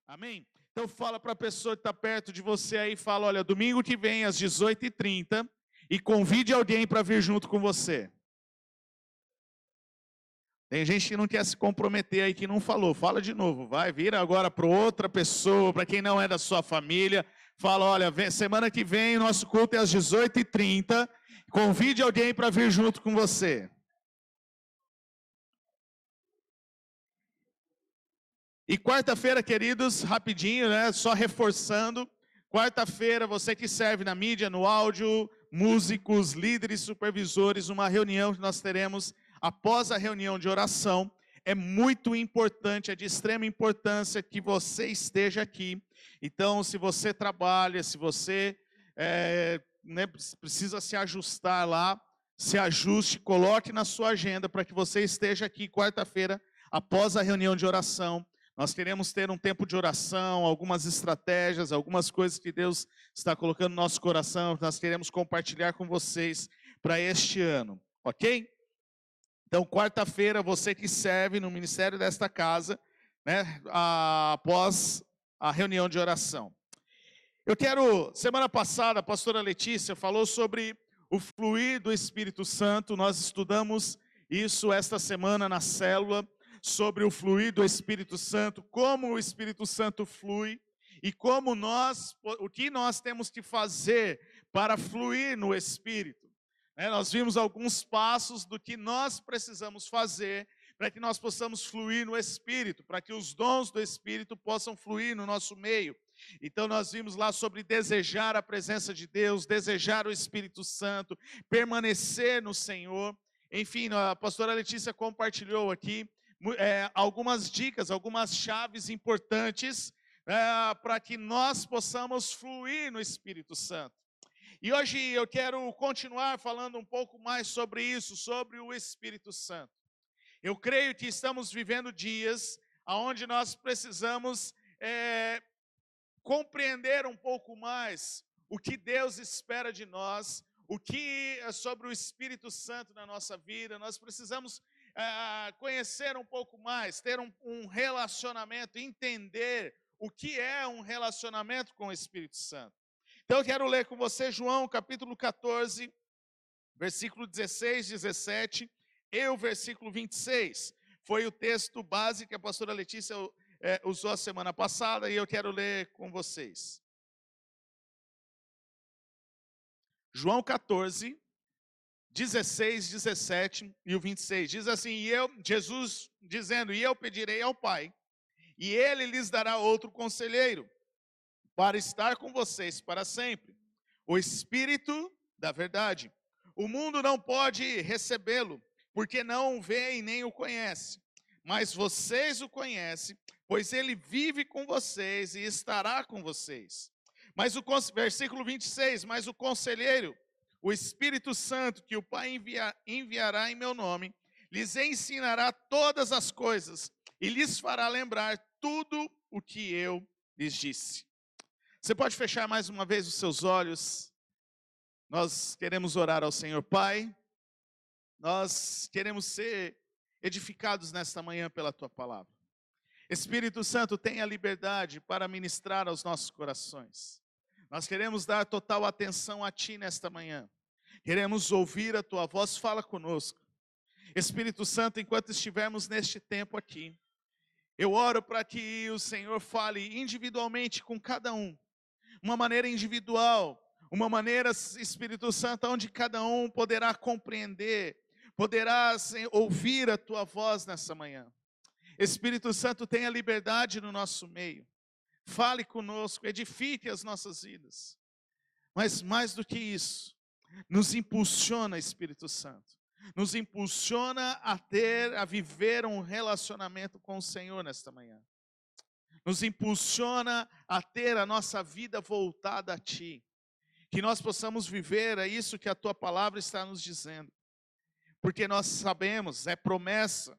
Amém? Então fala para a pessoa que está perto de você aí, fala, olha, domingo que vem às 18h30 e convide alguém para vir junto com você. Tem gente que não quer se comprometer aí, que não falou. Fala de novo, vai, vira agora para outra pessoa, para quem não é da sua família. Fala, olha, semana que vem o nosso culto é às 18h30. Convide alguém para vir junto com você. E quarta-feira, queridos, rapidinho, né? Só reforçando. Quarta-feira, você que serve na mídia, no áudio, músicos, líderes, supervisores, uma reunião que nós teremos após a reunião de oração. É muito importante, é de extrema importância que você esteja aqui. Então, se você trabalha, se você precisa se ajustar lá, se ajuste, coloque na sua agenda para que você esteja aqui quarta-feira, após a reunião de oração. Nós queremos ter um tempo de oração, algumas estratégias, algumas coisas que Deus está colocando no nosso coração, que nós queremos compartilhar com vocês para este ano, ok? Então, quarta-feira, você que serve no ministério desta casa, né, após a reunião de oração. Semana passada, a pastora Letícia falou sobre o fluir do Espírito Santo. Nós estudamos isso esta semana na célula, sobre o fluir do Espírito Santo, como o Espírito Santo flui e como o que nós temos que fazer para fluir no Espírito. Nós vimos alguns passos do que nós precisamos fazer para que nós possamos fluir no Espírito, para que os dons do Espírito possam fluir no nosso meio. Então nós vimos lá sobre desejar a presença de Deus, desejar o Espírito Santo, permanecer no Senhor. Enfim, a pastora Letícia compartilhou aqui algumas dicas, algumas chaves importantes para que nós possamos fluir no Espírito Santo. E hoje eu quero continuar falando um pouco mais sobre isso, sobre o Espírito Santo. Eu creio que estamos vivendo dias onde nós precisamos compreender um pouco mais o que Deus espera de nós, o que é sobre o Espírito Santo na nossa vida. Nós precisamos conhecer um pouco mais, ter um relacionamento, entender o que é um relacionamento com o Espírito Santo. Então eu quero ler com você João capítulo 14, versículo 16, 17 e o versículo 26. Foi o texto base que a pastora Letícia usou a semana passada e eu quero ler com vocês. João 14, 16, 17 e o 26, diz assim, Jesus dizendo, e eu pedirei ao Pai, e Ele lhes dará outro conselheiro, para estar com vocês para sempre, o Espírito da verdade. O mundo não pode recebê-lo, porque não o vê e nem o conhece, mas vocês o conhecem, pois Ele vive com vocês e estará com vocês. Versículo 26, mas o conselheiro, o Espírito Santo, que o Pai enviará em meu nome, lhes ensinará todas as coisas e lhes fará lembrar tudo o que eu lhes disse. Você pode fechar mais uma vez os seus olhos. Nós queremos orar ao Senhor. Pai, nós queremos ser edificados nesta manhã pela Tua palavra. Espírito Santo, tenha liberdade para ministrar aos nossos corações. Nós queremos dar total atenção a Ti nesta manhã. Queremos ouvir a Tua voz, fala conosco. Espírito Santo, enquanto estivermos neste tempo aqui, eu oro para que o Senhor fale individualmente com cada um. Uma maneira individual, uma maneira, Espírito Santo, onde cada um poderá compreender, poderá ouvir a Tua voz nessa manhã. Espírito Santo, tenha liberdade no nosso meio. Fale conosco, edifique as nossas vidas. Mas mais do que isso, nos impulsiona, Espírito Santo. Nos impulsiona a viver um relacionamento com o Senhor nesta manhã. Nos impulsiona a ter a nossa vida voltada a Ti. Que nós possamos viver isso que a Tua palavra está nos dizendo. Porque nós sabemos, é promessa,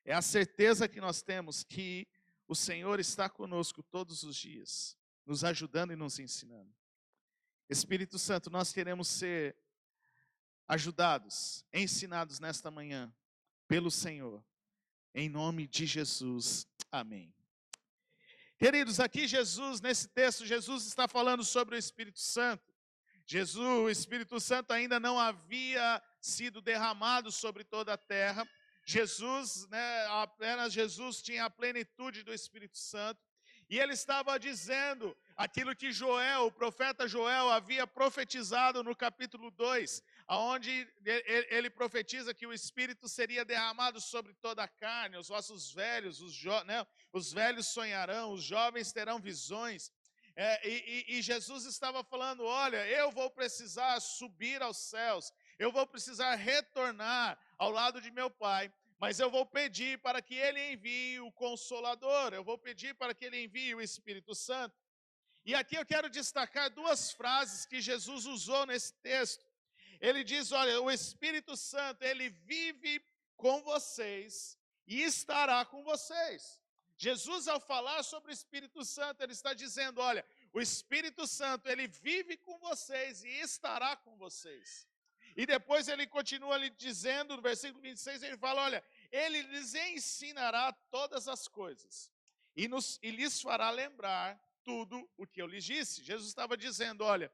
é a certeza que nós temos que o Senhor está conosco todos os dias, nos ajudando e nos ensinando. Espírito Santo, nós queremos ser ajudados, ensinados nesta manhã pelo Senhor, em nome de Jesus. Amém. Queridos, aqui Jesus, nesse texto, Jesus está falando sobre o Espírito Santo. O Espírito Santo ainda não havia sido derramado sobre toda a terra. Apenas Jesus tinha a plenitude do Espírito Santo. E ele estava dizendo aquilo que o profeta Joel, havia profetizado no capítulo 2, onde ele profetiza que o Espírito seria derramado sobre toda a carne, os ossos velhos, os velhos sonharão, os jovens terão visões. E Jesus estava falando, olha, eu vou precisar subir aos céus, eu vou precisar retornar ao lado de meu Pai, mas eu vou pedir para que Ele envie o Consolador, eu vou pedir para que Ele envie o Espírito Santo. E aqui eu quero destacar duas frases que Jesus usou nesse texto. Ele diz, olha, o Espírito Santo, Ele vive com vocês e estará com vocês. Jesus, ao falar sobre o Espírito Santo, ele está dizendo, olha, o Espírito Santo, ele vive com vocês e estará com vocês. E depois ele continua lhe dizendo, no versículo 26, ele fala, olha, ele lhes ensinará todas as coisas e lhes fará lembrar tudo o que eu lhes disse. Jesus estava dizendo, olha,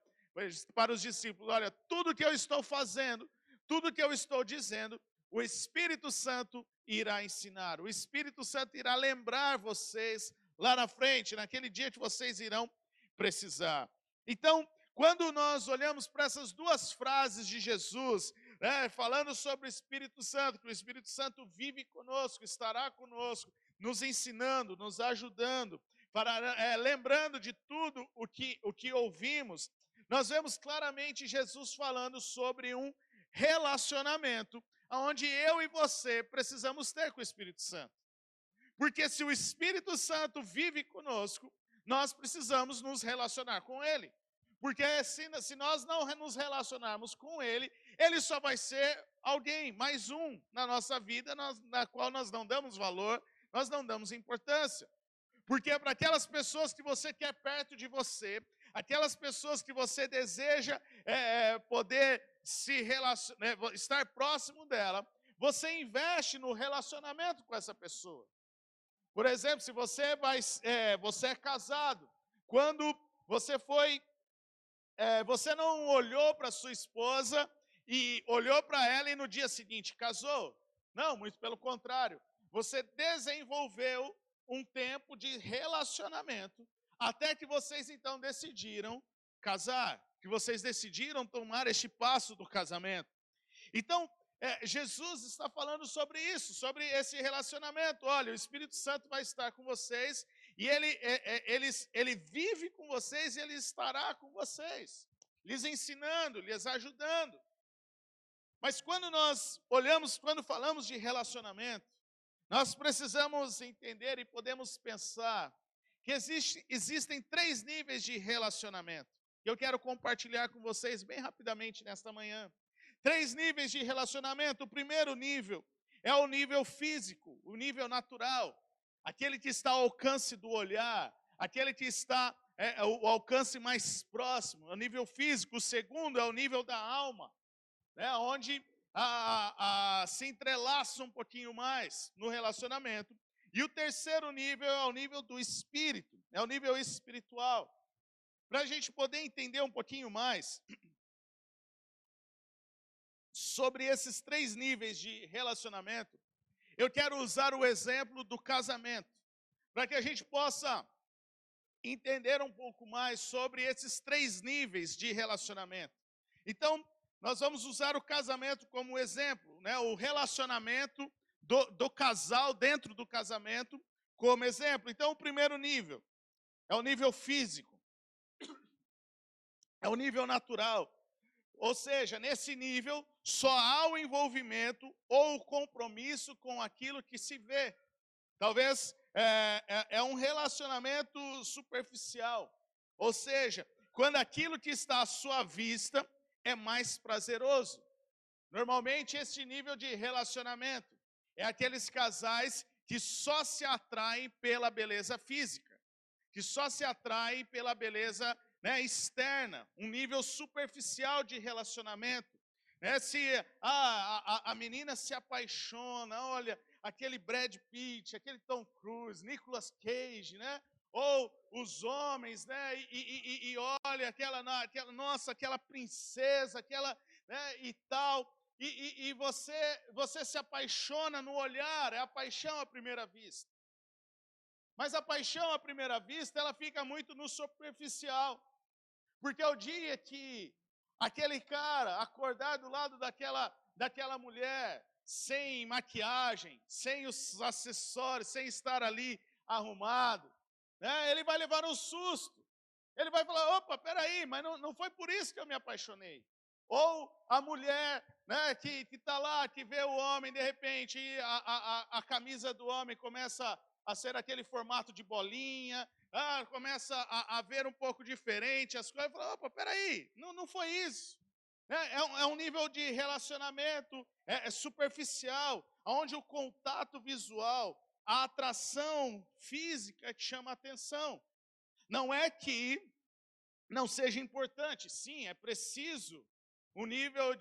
para os discípulos, olha, tudo que eu estou fazendo, tudo que eu estou dizendo, o Espírito Santo irá ensinar, o Espírito Santo irá lembrar vocês lá na frente, naquele dia que vocês irão precisar. Então, quando nós olhamos para essas duas frases de Jesus, falando sobre o Espírito Santo, que o Espírito Santo vive conosco, estará conosco, nos ensinando, nos ajudando, lembrando de tudo o que ouvimos, nós vemos claramente Jesus falando sobre um relacionamento onde eu e você precisamos ter com o Espírito Santo. Porque se o Espírito Santo vive conosco, nós precisamos nos relacionar com Ele. Porque se nós não nos relacionarmos com Ele, Ele só vai ser alguém, mais um na nossa vida, na qual nós não damos valor, nós não damos importância. Porque é para aquelas pessoas que você quer perto de você, aquelas pessoas que você deseja poder estar próximo dela, você investe no relacionamento com essa pessoa. Por exemplo, se você é casado, quando você não olhou para sua esposa e olhou para ela e no dia seguinte casou? Não, muito pelo contrário. Você desenvolveu um tempo de relacionamento até que vocês então decidiram casar, que vocês decidiram tomar este passo do casamento. Então, Jesus está falando sobre isso, sobre esse relacionamento. Olha, o Espírito Santo vai estar com vocês e ele vive com vocês e ele estará com vocês, lhes ensinando, lhes ajudando. Mas quando falamos de relacionamento, nós precisamos entender e podemos pensar que existem 3 níveis de relacionamento. Eu quero compartilhar com vocês bem rapidamente nesta manhã. 3 níveis de relacionamento. O primeiro nível é o nível físico, o nível natural. Aquele que está ao alcance do olhar, aquele que está ao alcance mais próximo, é o nível físico. O segundo é o nível da alma, onde se entrelaça um pouquinho mais no relacionamento. E o terceiro nível é o nível do espírito, é o nível espiritual. Para a gente poder entender um pouquinho mais sobre esses 3 níveis de relacionamento, eu quero usar o exemplo do casamento, para que a gente possa entender um pouco mais sobre esses 3 níveis de relacionamento. Então, nós vamos usar o casamento como exemplo, o relacionamento do casal dentro do casamento como exemplo. Então, o primeiro nível é o nível físico, é o nível natural. Ou seja, nesse nível, só há o envolvimento ou o compromisso com aquilo que se vê. Talvez é um relacionamento superficial. Ou seja, quando aquilo que está à sua vista é mais prazeroso. Normalmente, esse nível de relacionamento é aqueles casais que só se atraem pela beleza física, que só se atraem pela beleza externa, um nível superficial de relacionamento. né? Se a menina se apaixona, olha, aquele Brad Pitt, aquele Tom Cruise, Nicolas Cage, né? Ou os homens, né? E olha, nossa, aquela princesa, aquela, né? E tal. E você se apaixona no olhar, é a paixão à primeira vista. Mas a paixão à primeira vista, ela fica muito no superficial. Porque o dia que aquele cara acordar do lado daquela mulher, sem maquiagem, sem os acessórios, sem estar ali arrumado, né, ele vai levar um susto. Ele vai falar, opa, peraí, mas não foi por isso que eu me apaixonei. Ou a mulher, né, que está lá, que vê o homem, de repente, e a camisa do homem começa a ser aquele formato de bolinha, começa a ver um pouco diferente as coisas, fala, opa, peraí, não foi isso. É um nível de relacionamento superficial, onde o contato visual, a atração física te chama a atenção. Não é que não seja importante, sim, é preciso o nível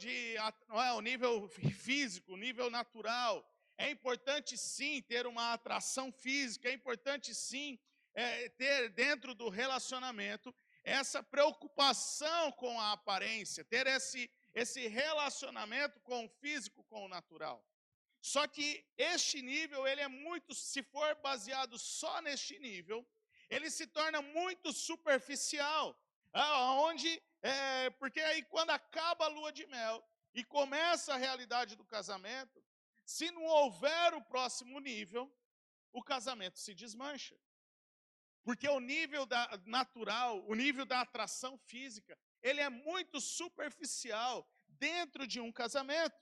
não é o nível físico, o nível natural. É importante sim ter uma atração física, é importante sim ter dentro do relacionamento essa preocupação com a aparência, ter esse relacionamento com o físico, com o natural. Só que este nível, ele é muito, se for baseado só neste nível, ele se torna muito superficial, porque aí quando acaba a lua de mel e começa a realidade do casamento, se não houver o próximo nível, o casamento se desmancha. Porque o nível natural, o nível da atração física, ele é muito superficial dentro de um casamento.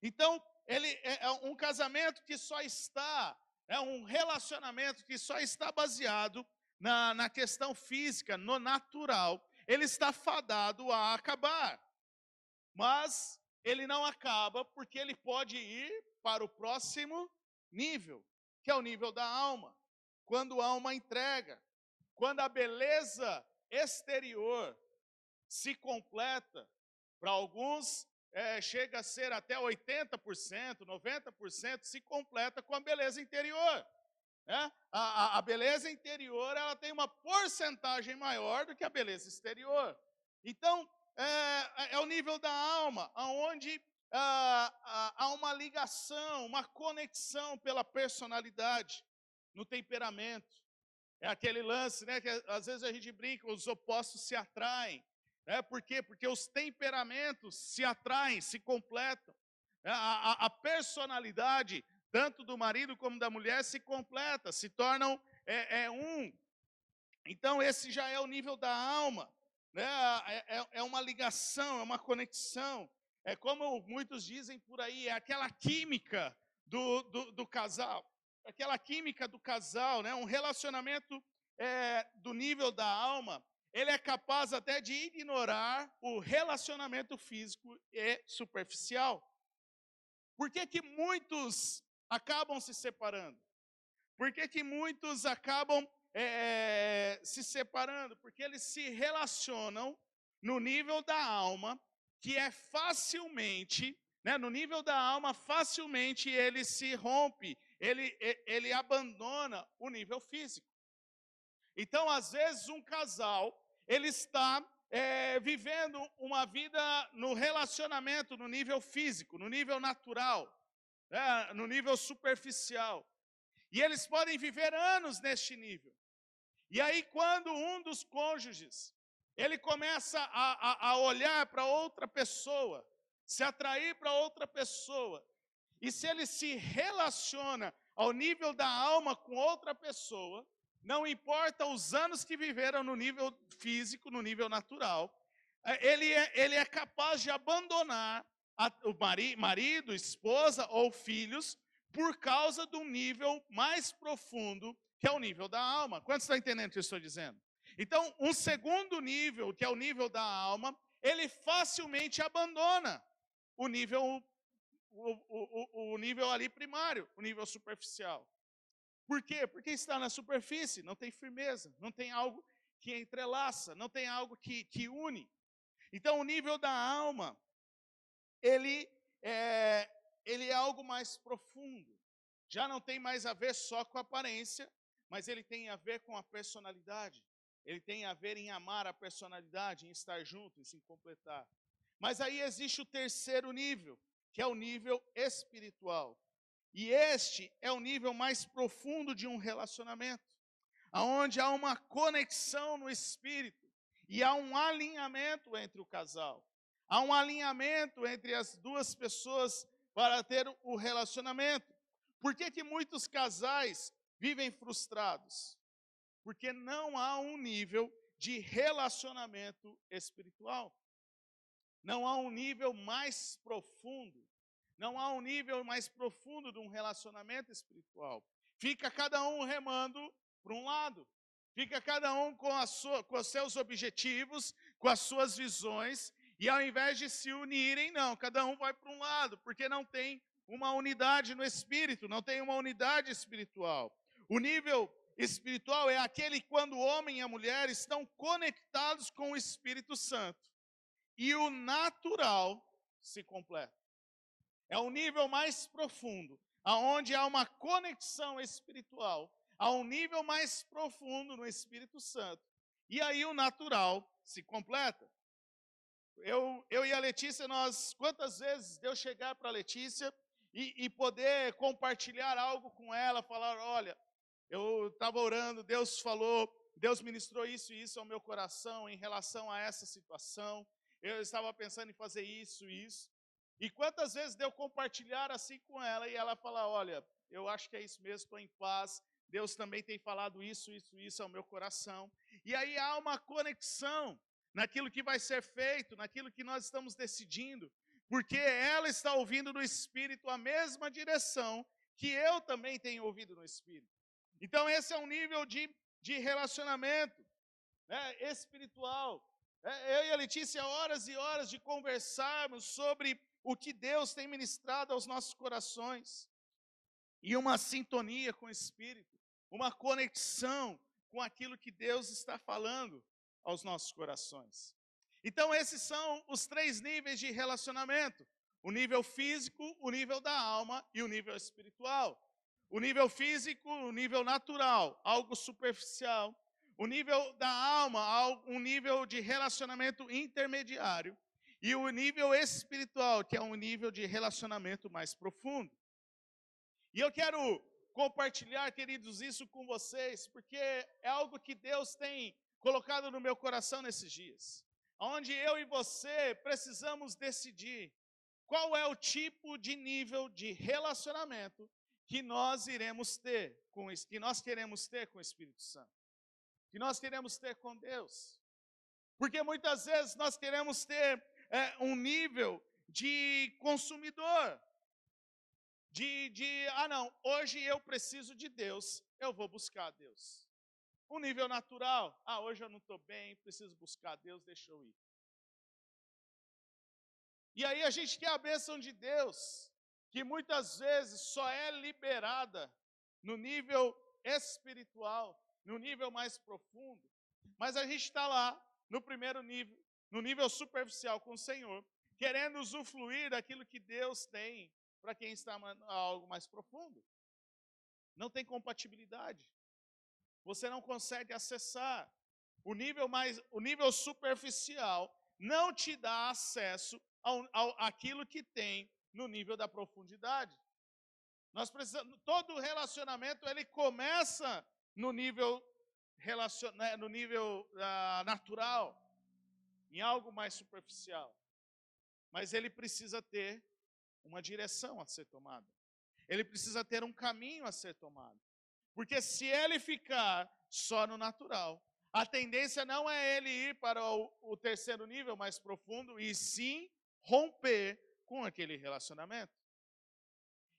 Então, ele é um casamento que só está, é um relacionamento que só está baseado na questão física, no natural. Ele está fadado a acabar. Mas ele não acaba porque ele pode ir para o próximo nível, que é o nível da alma. Quando a alma entrega, quando a beleza exterior se completa, para alguns chega a ser até 80%, 90%, se completa com a beleza interior. Né? A beleza interior, ela tem uma porcentagem maior do que a beleza exterior. Então, é o nível da alma, onde há uma ligação, uma conexão pela personalidade, no temperamento. É aquele lance, né, que às vezes a gente brinca, os opostos se atraem. Por quê? Porque os temperamentos se atraem, se completam. A personalidade, tanto do marido como da mulher, se completa, se tornam um. Então, esse já é o nível da alma. Né? É uma ligação, é uma conexão. É como muitos dizem por aí, é aquela química do casal. Aquela química do casal, né? Um relacionamento do nível da alma, ele é capaz até de ignorar o relacionamento físico e superficial. Por que muitos acabam se separando? Por que muitos acabam se separando? Porque eles se relacionam no nível da alma, que é facilmente, né, no nível da alma, facilmente ele se rompe, ele abandona o nível físico. Então, às vezes, um casal, ele está vivendo uma vida no relacionamento, no nível físico, no nível natural, né, no nível superficial. E eles podem viver anos neste nível. E aí, quando um dos cônjuges, ele começa a olhar para outra pessoa, se atrair para outra pessoa, e se ele se relaciona ao nível da alma com outra pessoa, não importa os anos que viveram no nível físico, no nível natural, ele é capaz de abandonar o marido, esposa ou filhos, por causa do nível mais profundo, que é o nível da alma. Quantos estão entendendo o que eu estou dizendo? Então, um segundo nível, que é o nível da alma, ele facilmente abandona o nível, o nível ali primário, o nível superficial. Por quê? Porque está na superfície, não tem firmeza, não tem algo que entrelaça, não tem algo que une. Então, o nível da alma, ele ele é algo mais profundo. Já não tem mais a ver só com a aparência, mas ele tem a ver com a personalidade. Ele tem a ver em amar a personalidade, em estar junto, em se completar. Mas aí existe o terceiro nível, que é o nível espiritual. E este é o nível mais profundo de um relacionamento, onde há uma conexão no espírito e há um alinhamento entre o casal. Há um alinhamento entre as duas pessoas para ter o relacionamento. Por que muitos casais vivem frustrados? Porque não há um nível de relacionamento espiritual. Não há um nível mais profundo. Não há um nível mais profundo de um relacionamento espiritual. Fica cada um remando para um lado. Fica cada um com os seus objetivos, com as suas visões. E ao invés de se unirem, não, cada um vai para um lado, porque não tem uma unidade no espírito, não tem uma unidade espiritual. O nível espiritual é aquele quando o homem e a mulher estão conectados com o Espírito Santo e o natural se completa. É o nível mais profundo, aonde há uma conexão espiritual, há um nível mais profundo no Espírito Santo. E aí o natural se completa. Eu e a Letícia, quantas vezes deu chegar para a Letícia e poder compartilhar algo com ela, falar, olha, eu estava orando, Deus falou, Deus ministrou isso e isso ao meu coração em relação a essa situação. Eu estava pensando em fazer isso e isso. E quantas vezes deu compartilhar assim com ela e ela falar, olha, eu acho que é isso mesmo, estou em paz. Deus também tem falado isso ao meu coração. E aí há uma conexão naquilo que vai ser feito, naquilo que nós estamos decidindo, porque ela está ouvindo no Espírito a mesma direção que eu também tenho ouvido no Espírito. Então esse é um nível de relacionamento, né, espiritual. Eu e a Letícia, horas e horas de conversarmos sobre o que Deus tem ministrado aos nossos corações. E uma sintonia com o Espírito, uma conexão com aquilo que Deus está falando aos nossos corações. Então esses são os 3 níveis de relacionamento: o nível físico, o nível da alma e o nível espiritual. O nível físico, o nível natural, algo superficial. O nível da alma, um nível de relacionamento intermediário. E o nível espiritual, que é um nível de relacionamento mais profundo. E eu quero compartilhar, queridos, isso com vocês, porque é algo que Deus tem colocado no meu coração nesses dias. Onde eu e você precisamos decidir qual é o tipo de nível de relacionamento que nós iremos ter, que nós queremos ter com o Espírito Santo, que nós queremos ter com Deus. Porque muitas vezes nós queremos ter um nível de consumidor, não, hoje eu preciso de Deus, eu vou buscar Deus. Um nível natural, hoje eu não estou bem, preciso buscar Deus, deixa eu ir. E aí a gente quer a bênção de Deus, que muitas vezes só é liberada no nível espiritual, no nível mais profundo. Mas a gente está lá, no primeiro nível, no nível superficial com o Senhor, querendo usufruir daquilo que Deus tem para quem está a algo mais profundo. Não tem compatibilidade. Você não consegue acessar. O nível superficial não te dá acesso àquilo que tem no nível da profundidade. Nós precisamos, todo relacionamento ele começa no nível natural, em algo mais superficial. Mas ele precisa ter uma direção a ser tomada. Ele precisa ter um caminho a ser tomado. Porque se ele ficar só no natural, a tendência não é ele ir para o terceiro nível mais profundo, e sim romper com aquele relacionamento.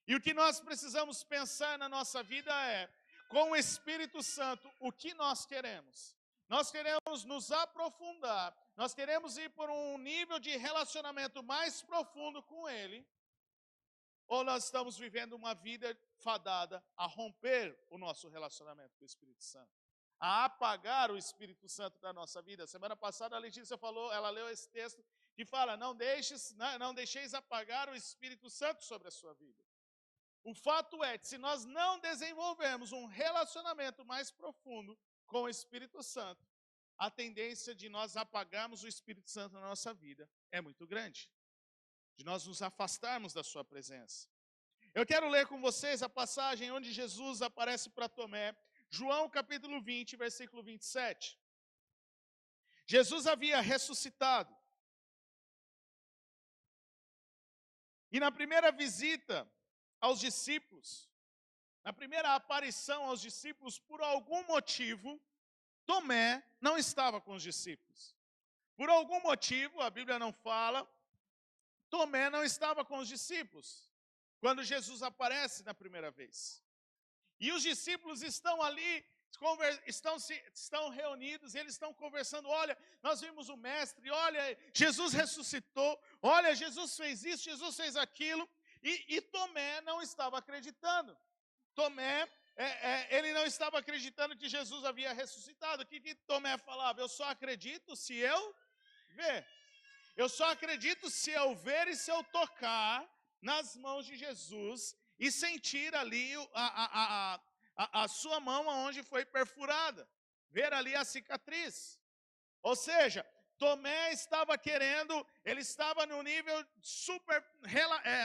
E o que nós precisamos pensar na nossa vida é, com o Espírito Santo, o que nós queremos? Nós queremos nos aprofundar, nós queremos ir por um nível de relacionamento mais profundo com Ele, ou nós estamos vivendo uma vida fadada a romper o nosso relacionamento com o Espírito Santo, a apagar o Espírito Santo da nossa vida? Semana passada a Letícia falou, ela leu esse texto, que fala, não deixeis apagar o Espírito Santo sobre a sua vida. O fato é que se nós não desenvolvermos um relacionamento mais profundo com o Espírito Santo, a tendência de nós apagarmos o Espírito Santo na nossa vida é muito grande, de nós nos afastarmos da sua presença. Eu quero ler com vocês a passagem onde Jesus aparece para Tomé, João capítulo 20, versículo 27. Jesus havia ressuscitado. E na primeira visita aos discípulos, na primeira aparição aos discípulos, por algum motivo, Tomé não estava com os discípulos. Por algum motivo, a Bíblia não fala, Tomé não estava com os discípulos quando Jesus aparece na primeira vez. E os discípulos estão ali, estão reunidos, eles estão conversando, olha, nós vimos o mestre, olha, Jesus ressuscitou, olha, Jesus fez isso, Jesus fez aquilo, e Tomé não estava acreditando. Tomé, ele não estava acreditando que Jesus havia ressuscitado. O que Tomé falava? Eu só acredito se eu ver. Eu só acredito se eu ver e se eu tocar nas mãos de Jesus e sentir ali a sua mão onde foi perfurada, ver ali a cicatriz. Ou seja, Tomé estava querendo, ele estava no nível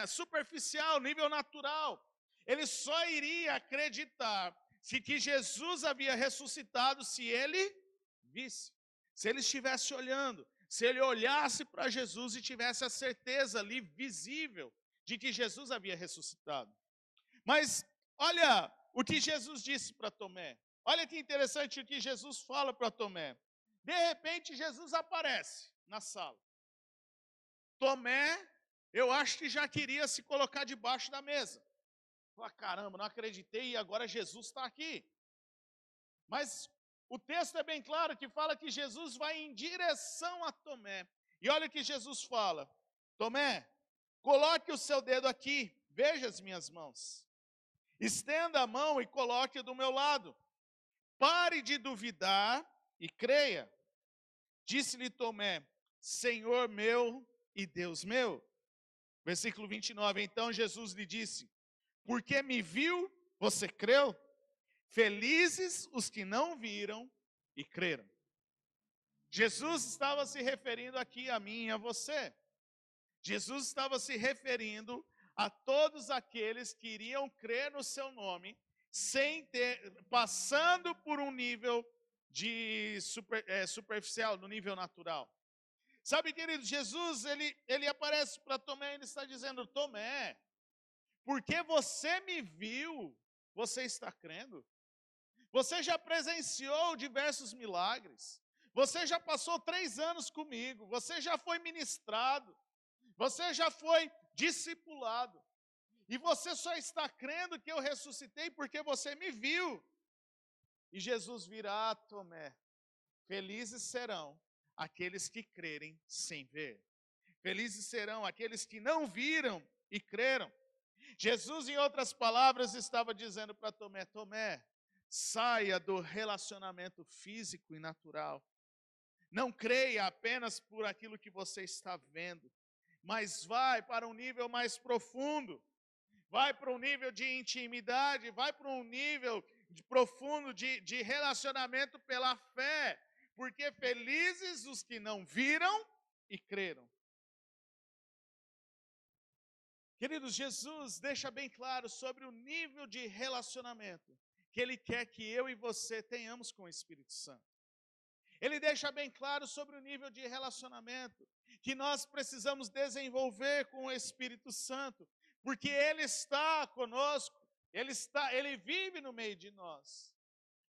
superficial, nível natural. Ele só iria acreditar se que Jesus havia ressuscitado se ele visse, se ele estivesse olhando, se ele olhasse para Jesus e tivesse a certeza ali visível de que Jesus havia ressuscitado. Mas olha o que Jesus disse para Tomé. Olha que interessante o que Jesus fala para Tomé. De repente Jesus aparece na sala. Tomé, eu acho que já queria se colocar debaixo da mesa. Fala, caramba, não acreditei e agora Jesus está aqui. Mas o texto é bem claro que fala que Jesus vai em direção a Tomé. E olha o que Jesus fala. Tomé, coloque o seu dedo aqui, veja as minhas mãos. Estenda a mão e coloque do meu lado. Pare de duvidar e creia. Disse-lhe Tomé, Senhor meu e Deus meu. Versículo 29, então Jesus lhe disse, porque me viu, você creu? Felizes os que não viram e creram. Jesus estava se referindo aqui a mim e a você. Jesus estava se referindo a todos aqueles que iriam crer no seu nome, passando por um nível de superficial, no nível natural. Sabe, querido, Jesus, ele aparece para Tomé e ele está dizendo, Tomé, porque você me viu, você está crendo? Você já presenciou diversos milagres. Você já passou 3 anos comigo. Você já foi ministrado. Você já foi discipulado. E você só está crendo que eu ressuscitei porque você me viu. E Jesus virá a Tomé. Felizes serão aqueles que crerem sem ver. Felizes serão aqueles que não viram e creram. Jesus, em outras palavras, estava dizendo para Tomé, Tomé, saia do relacionamento físico e natural. Não creia apenas por aquilo que você está vendo, mas vai para um nível mais profundo. Vai para um nível de intimidade, vai para um nível profundo de relacionamento pela fé. Porque felizes os que não viram e creram. Queridos, Jesus deixa bem claro sobre o nível de relacionamento que Ele quer que eu e você tenhamos com o Espírito Santo. Ele deixa bem claro sobre o nível de relacionamento que nós precisamos desenvolver com o Espírito Santo, porque Ele está conosco, Ele vive no meio de nós.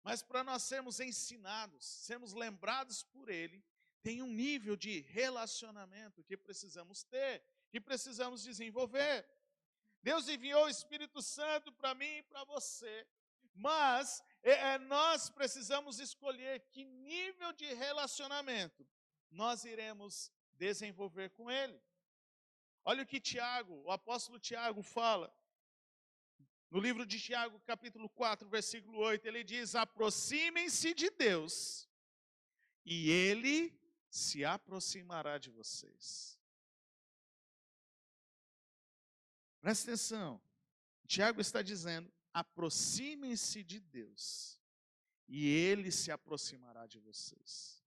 Mas para nós sermos ensinados, sermos lembrados por Ele, tem um nível de relacionamento que precisamos ter, que precisamos desenvolver. Deus enviou o Espírito Santo para mim e para você, mas nós precisamos escolher que nível de relacionamento nós iremos desenvolver com Ele. Olha o que o apóstolo Tiago fala. No livro de Tiago, capítulo 4, versículo 8, ele diz, aproximem-se de Deus, e Ele se aproximará de vocês. Presta atenção. Tiago está dizendo: aproximem-se de Deus, e Ele se aproximará de vocês.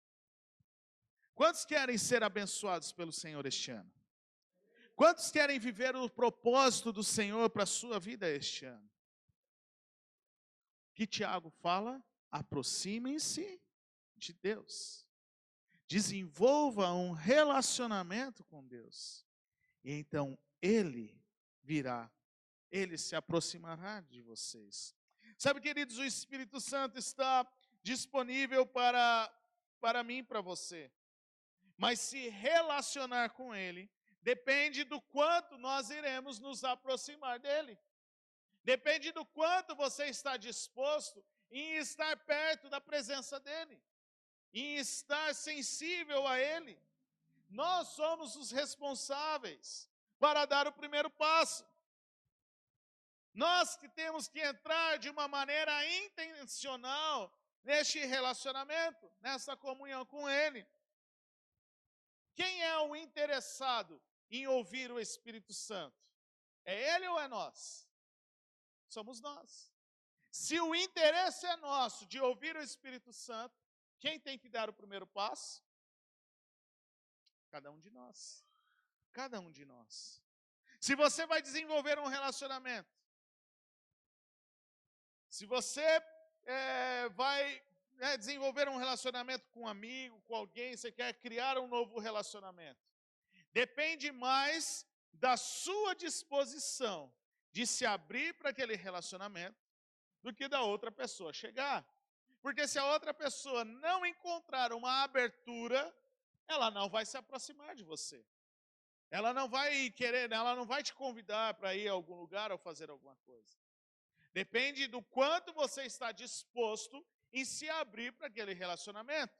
Quantos querem ser abençoados pelo Senhor este ano? Quantos querem viver o propósito do Senhor para a sua vida este ano? Que Tiago fala? Aproximem-se de Deus. Desenvolva um relacionamento com Deus. E então Ele virá, Ele se aproximará de vocês. Sabe, queridos, o Espírito Santo está disponível para mim e para você. Mas se relacionar com Ele depende do quanto nós iremos nos aproximar dEle. Depende do quanto você está disposto em estar perto da presença dEle, em estar sensível a Ele. Nós somos os responsáveis para dar o primeiro passo. Nós que temos que entrar de uma maneira intencional neste relacionamento, nessa comunhão com Ele. Quem é o interessado em ouvir o Espírito Santo? É Ele ou é nós? Somos nós. Se o interesse é nosso de ouvir o Espírito Santo, quem tem que dar o primeiro passo? Cada um de nós. Cada um de nós. Se você vai desenvolver um relacionamento, se você vai desenvolver um relacionamento com um amigo, com alguém, você quer criar um novo relacionamento, depende mais da sua disposição de se abrir para aquele relacionamento do que da outra pessoa chegar. Porque se a outra pessoa não encontrar uma abertura, ela não vai se aproximar de você. Ela não vai querer, ela não vai te convidar para ir a algum lugar ou fazer alguma coisa. Depende do quanto você está disposto em se abrir para aquele relacionamento.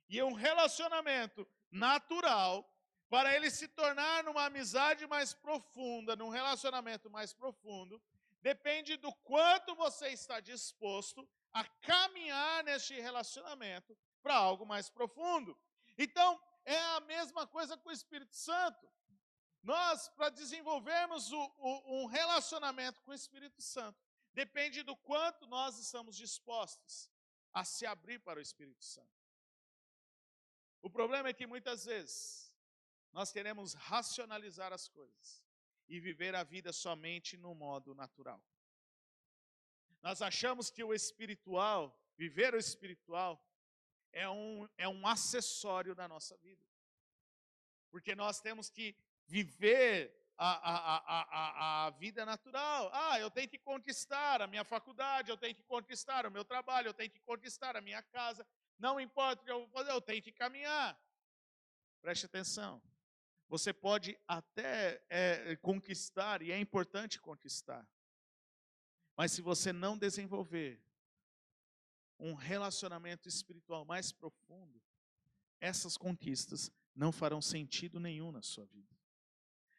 E um relacionamento natural, para ele se tornar numa amizade mais profunda, num relacionamento mais profundo, depende do quanto você está disposto a caminhar neste relacionamento para algo mais profundo. Então, é a mesma coisa com o Espírito Santo. Nós, para desenvolvermos um relacionamento com o Espírito Santo, depende do quanto nós estamos dispostos a se abrir para o Espírito Santo. O problema é que muitas vezes nós queremos racionalizar as coisas e viver a vida somente no modo natural. Nós achamos que o espiritual, viver o espiritual, é um acessório da nossa vida. Porque nós temos que viver a vida natural. Eu tenho que conquistar a minha faculdade, eu tenho que conquistar o meu trabalho, eu tenho que conquistar a minha casa. Não importa o que eu vou fazer, eu tenho que caminhar. Preste atenção. Você pode até conquistar, e é importante conquistar. Mas se você não desenvolver um relacionamento espiritual mais profundo, essas conquistas não farão sentido nenhum na sua vida.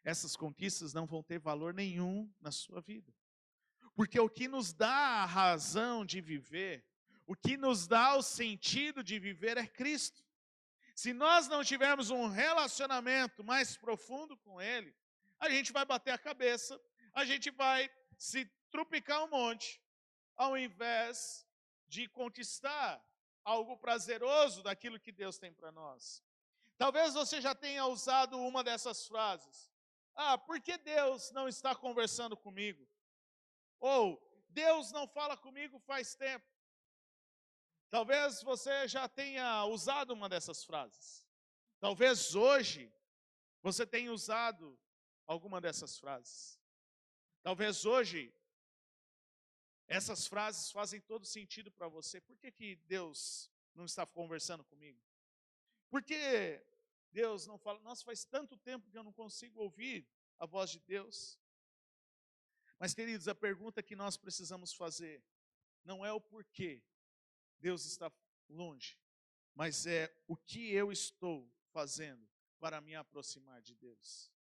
Essas conquistas não vão ter valor nenhum na sua vida. Porque o que nos dá a razão de viver, o que nos dá o sentido de viver é Cristo. Se nós não tivermos um relacionamento mais profundo com Ele, a gente vai bater a cabeça, a gente vai se trupicar um monte, ao invés de conquistar algo prazeroso daquilo que Deus tem para nós. Talvez você já tenha usado uma dessas frases. Por que Deus não está conversando comigo? Ou, Deus não fala comigo faz tempo. Talvez você já tenha usado uma dessas frases. Talvez hoje você tenha usado alguma dessas frases. Talvez hoje essas frases fazem todo sentido para você. Por que Deus não está conversando comigo? Por que Deus não fala? Nossa, faz tanto tempo que eu não consigo ouvir a voz de Deus. Mas, queridos, a pergunta que nós precisamos fazer não é o porquê Deus está longe, mas é o que eu estou fazendo para me aproximar de Deus.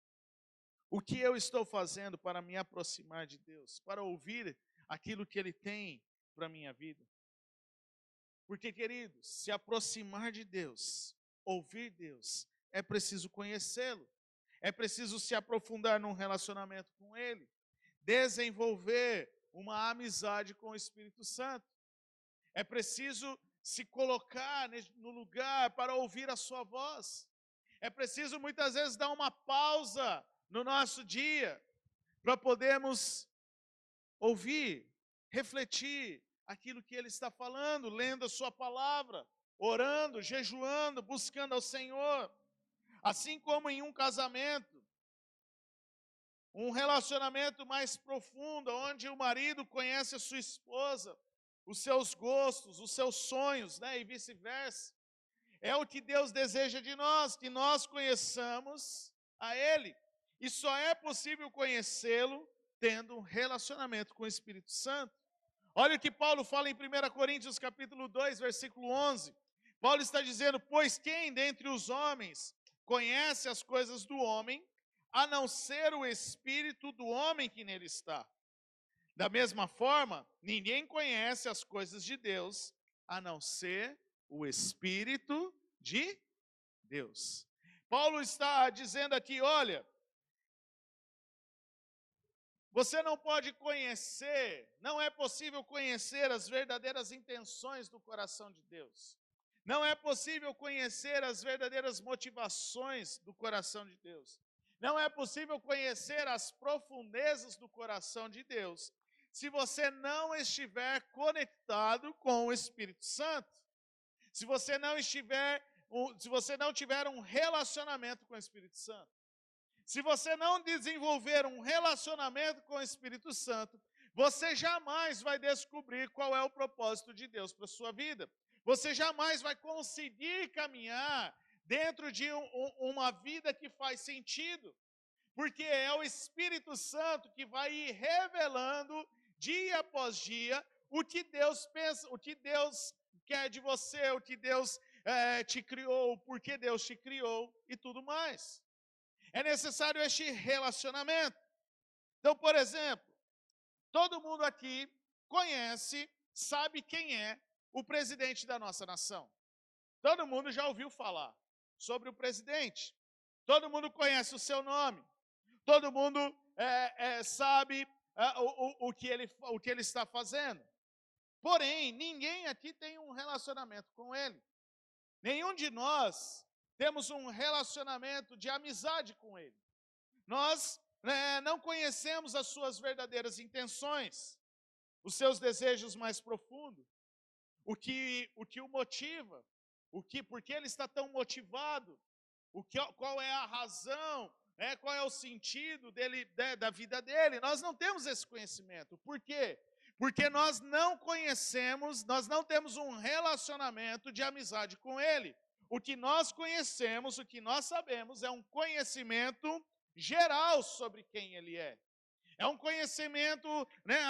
O que eu estou fazendo para me aproximar de Deus, para ouvir aquilo que Ele tem para a minha vida. Porque, queridos, se aproximar de Deus ouvir Deus, é preciso conhecê-lo. É preciso se aprofundar num relacionamento com Ele, desenvolver uma amizade com o Espírito Santo. É preciso se colocar no lugar para ouvir a sua voz. É preciso muitas vezes dar uma pausa no nosso dia para podermos ouvir, refletir aquilo que Ele está falando, lendo a sua palavra, orando, jejuando, buscando ao Senhor. Assim como em um casamento, um relacionamento mais profundo, onde o marido conhece a sua esposa, os seus gostos, os seus sonhos, né, e vice-versa. É o que Deus deseja de nós, que nós conheçamos a Ele. E só é possível conhecê-lo tendo um relacionamento com o Espírito Santo. Olha o que Paulo fala em 1 Coríntios capítulo 2, versículo 11. Paulo está dizendo, pois quem dentre os homens conhece as coisas do homem, a não ser o espírito do homem que nele está. Da mesma forma, ninguém conhece as coisas de Deus, a não ser o Espírito de Deus. Paulo está dizendo aqui, olha, você não pode conhecer, não é possível conhecer as verdadeiras intenções do coração de Deus. Não é possível conhecer as verdadeiras motivações do coração de Deus. Não é possível conhecer as profundezas do coração de Deus se você não estiver conectado com o Espírito Santo. Se você não tiver um relacionamento com o Espírito Santo. Se você não desenvolver um relacionamento com o Espírito Santo, você jamais vai descobrir qual é o propósito de Deus para a sua vida. Você jamais vai conseguir caminhar dentro de uma vida que faz sentido. Porque é o Espírito Santo que vai ir revelando, dia após dia, o que Deus pensa, o que Deus quer de você, o que Deus te criou, o porquê Deus te criou e tudo mais. É necessário este relacionamento. Então, por exemplo, todo mundo aqui conhece, sabe quem é o presidente da nossa nação. Todo mundo já ouviu falar sobre o presidente. Todo mundo conhece o seu nome. Todo mundo sabe o que ele está fazendo. Porém, ninguém aqui tem um relacionamento com ele. Nenhum de nós temos um relacionamento de amizade com ele. Nós não conhecemos as suas verdadeiras intenções, os seus desejos mais profundos, o que o motiva, por que ele está tão motivado, qual é a razão, qual é o sentido dele, da vida dele. Nós não temos esse conhecimento. Por quê? Porque nós não conhecemos, nós não temos um relacionamento de amizade com ele. O que nós conhecemos, o que nós sabemos é um conhecimento geral sobre quem ele é. É um conhecimento,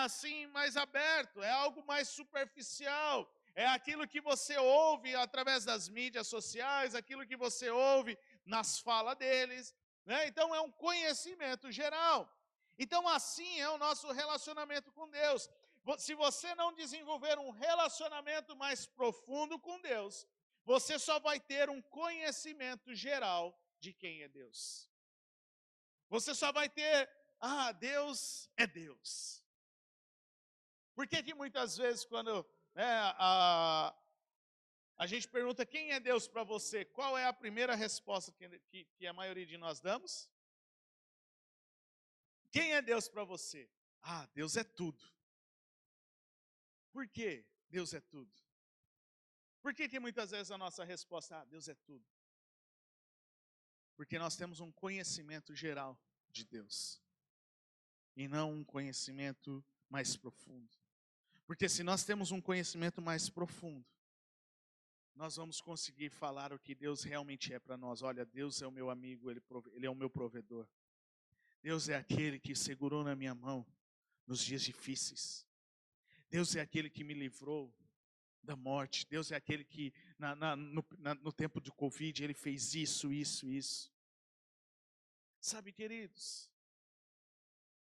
assim, mais aberto, é algo mais superficial. É aquilo que você ouve através das mídias sociais, aquilo que você ouve nas falas deles. Então, é um conhecimento geral. Então, assim é o nosso relacionamento com Deus. Se você não desenvolver um relacionamento mais profundo com Deus, você só vai ter um conhecimento geral de quem é Deus. Você só vai ter, Deus é Deus. Por que muitas vezes quando a gente pergunta quem é Deus para você, qual é a primeira resposta que a maioria de nós damos? Quem é Deus para você? Deus é tudo. Por que Deus é tudo? Por que muitas vezes a nossa resposta, Deus é tudo? Porque nós temos um conhecimento geral de Deus, e não um conhecimento mais profundo. Porque se nós temos um conhecimento mais profundo, nós vamos conseguir falar o que Deus realmente é para nós. Olha, Deus é o meu amigo, Ele é o meu provedor. Deus é aquele que segurou na minha mão nos dias difíceis. Deus é aquele que me livrou da morte. Deus é aquele que no tempo de Covid Ele fez isso. Sabe, queridos,